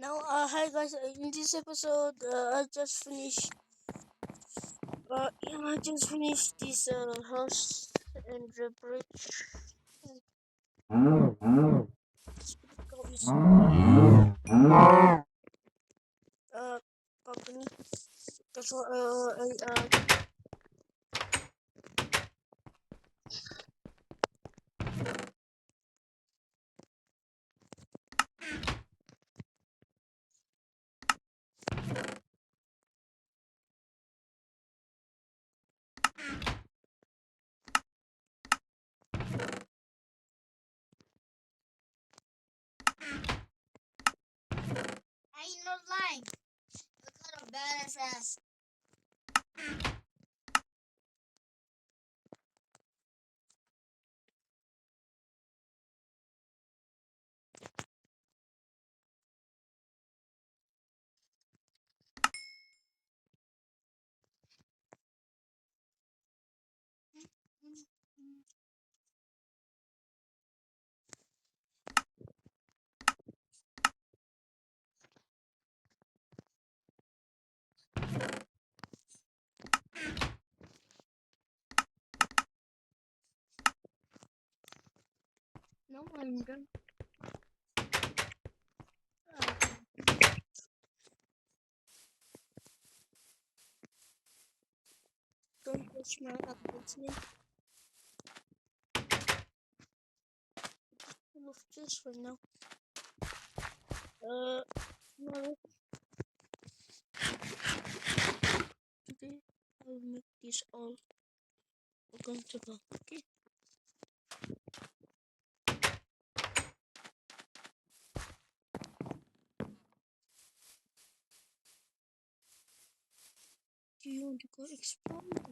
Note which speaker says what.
Speaker 1: Now, hi guys. In this episode, I just finished this house and the bridge. Is company. That's what
Speaker 2: I ain't not lying. Look at a badass ass.
Speaker 1: no, I'm done. Don't touch my attachment. Full of this for now. No. Today I'll make this all comfortable. Okay. Do you want to go explore?